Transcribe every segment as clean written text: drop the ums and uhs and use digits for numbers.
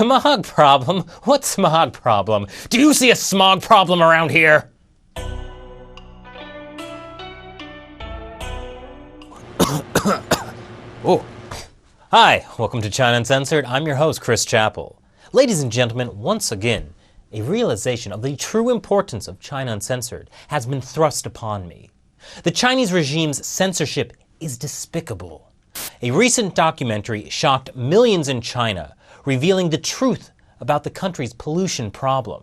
Smog problem? What smog problem? Do you see a smog problem around here? Oh. Hi, welcome to China Uncensored. I'm your host, Chris Chappell. Ladies and gentlemen, once again, a realization of the true importance of China Uncensored has been thrust upon me. The Chinese regime's censorship is despicable. A recent documentary shocked millions in China, revealing the truth about the country's pollution problem.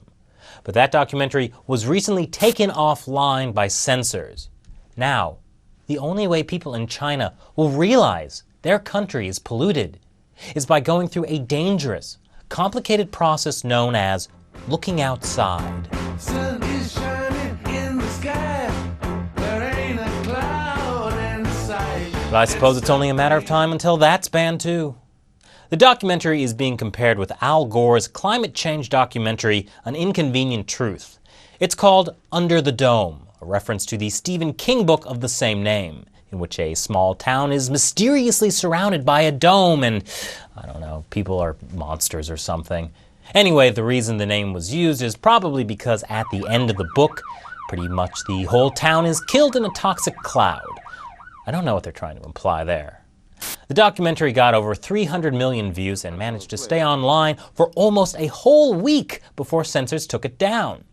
But that documentary was recently taken offline by censors. Now, the only way people in China will realize their country is polluted is by going through a dangerous, complicated process known as looking outside. Sun is shining in the sky. There ain't a cloud in sight. But I suppose it's only a matter of time until that's banned too. The documentary is being compared with Al Gore's climate change documentary, An Inconvenient Truth. It's called Under the Dome, a reference to the Stephen King book of the same name, in which a small town is mysteriously surrounded by a dome and, I don't know, people are monsters or something. Anyway, the reason the name was used is probably because at the end of the book, pretty much the whole town is killed in a toxic cloud. I don't know what they're trying to imply there. The documentary got over 300 million views and managed to stay online for almost a whole week before censors took it down.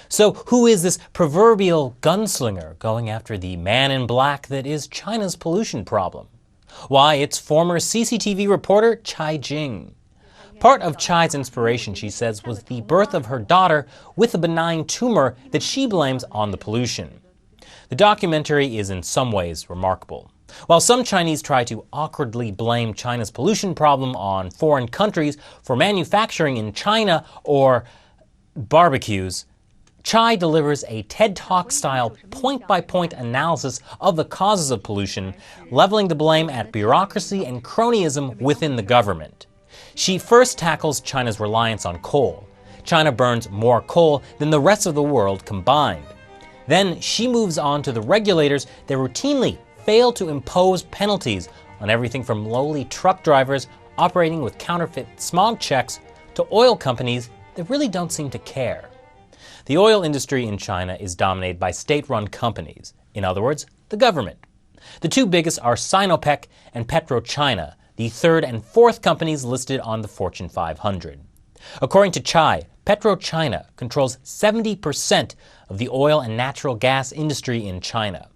So who is this proverbial gunslinger going after the man in black that is China's pollution problem? Why, it's former CCTV reporter Chai Jing. Part of Chai's inspiration, she says, was the birth of her daughter with a benign tumor that she blames on the pollution. The documentary is in some ways remarkable. While some Chinese try to awkwardly blame China's pollution problem on foreign countries for manufacturing in China or barbecues, Chai delivers a TED Talk-style point-by-point analysis of the causes of pollution, leveling the blame at bureaucracy and cronyism within the government. She first tackles China's reliance on coal. China burns more coal than the rest of the world combined. Then she moves on to the regulators that routinely fail to impose penalties on everything from lowly truck drivers operating with counterfeit smog checks to oil companies that really don't seem to care. The oil industry in China is dominated by state-run companies, in other words, the government. The two biggest are Sinopec and PetroChina, the third and fourth companies listed on the Fortune 500. According to Chai, PetroChina controls 70% of the oil and natural gas industry in China.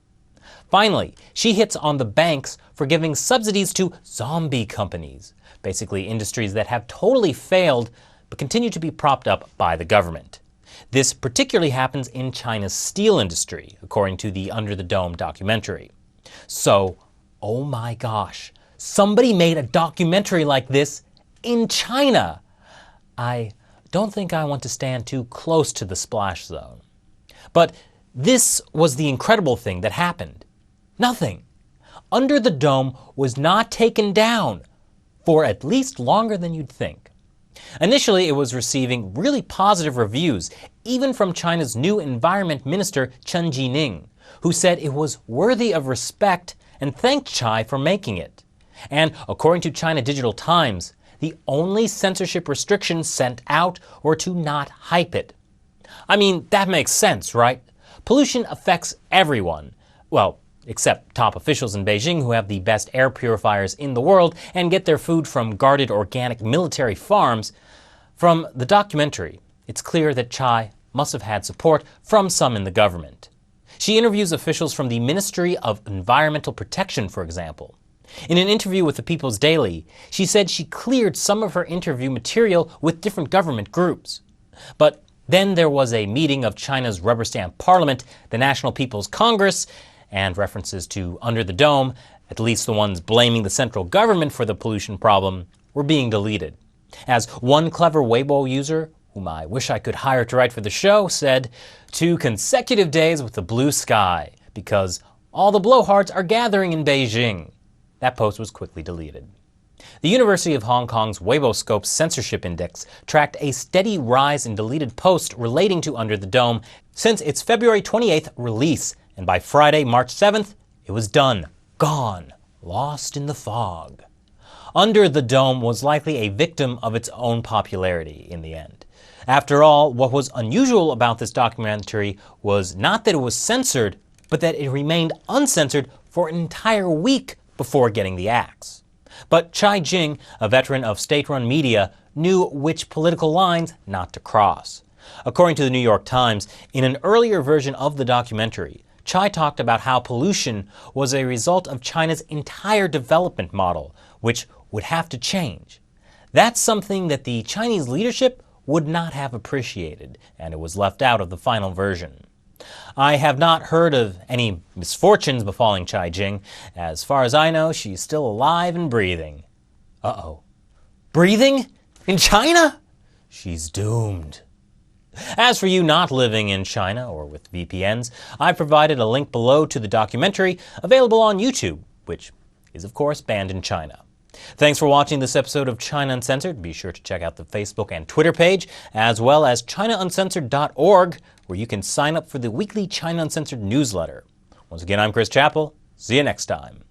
Finally, she hits on the banks for giving subsidies to zombie companies, basically industries that have totally failed but continue to be propped up by the government. This particularly happens in China's steel industry, according to the Under the Dome documentary. So, oh my gosh, somebody made a documentary like this in China. I don't think I want to stand too close to the splash zone. But this was the incredible thing that happened. Nothing. Under the Dome was not taken down for at least longer than you'd think. Initially, it was receiving really positive reviews, even from China's new environment minister, Chen Jining, who said it was worthy of respect and thanked Chai for making it. And according to China Digital Times, the only censorship restrictions sent out were to not hype it. I mean, that makes sense, right? Pollution affects everyone. Well, except top officials in Beijing who have the best air purifiers in the world and get their food from guarded organic military farms. From the documentary, it's clear that Chai must have had support from some in the government. She interviews officials from the Ministry of Environmental Protection, for example. In an interview with the People's Daily, she said she cleared some of her interview material with different government groups. But then there was a meeting of China's rubber stamp parliament, the National People's Congress, and references to Under the Dome, at least the ones blaming the central government for the pollution problem, were being deleted. As one clever Weibo user, whom I wish I could hire to write for the show, said, 2 consecutive days with the blue sky, because all the blowhards are gathering in Beijing. That post was quickly deleted. The University of Hong Kong's Weiboscope censorship index tracked a steady rise in deleted posts relating to Under the Dome since its February 28th release, and by Friday, March 7th, it was done, gone, lost in the fog. Under the Dome was likely a victim of its own popularity in the end. After all, what was unusual about this documentary was not that it was censored, but that it remained uncensored for an entire week before getting the axe. But Chai Jing, a veteran of state-run media, knew which political lines not to cross. According to the New York Times, in an earlier version of the documentary, Chai talked about how pollution was a result of China's entire development model, which would have to change. That's something that the Chinese leadership would not have appreciated, and it was left out of the final version. I have not heard of any misfortunes befalling Chai Jing. As far as I know, she's still alive and breathing. Uh-oh. Breathing? In China? She's doomed. As for you not living in China or with VPNs, I've provided a link below to the documentary available on YouTube, which is of course banned in China. Thanks for watching this episode of China Uncensored. Be sure to check out the Facebook and Twitter page, as well as ChinaUncensored.org, where you can sign up for the weekly China Uncensored newsletter. Once again, I'm Chris Chappell. See you next time.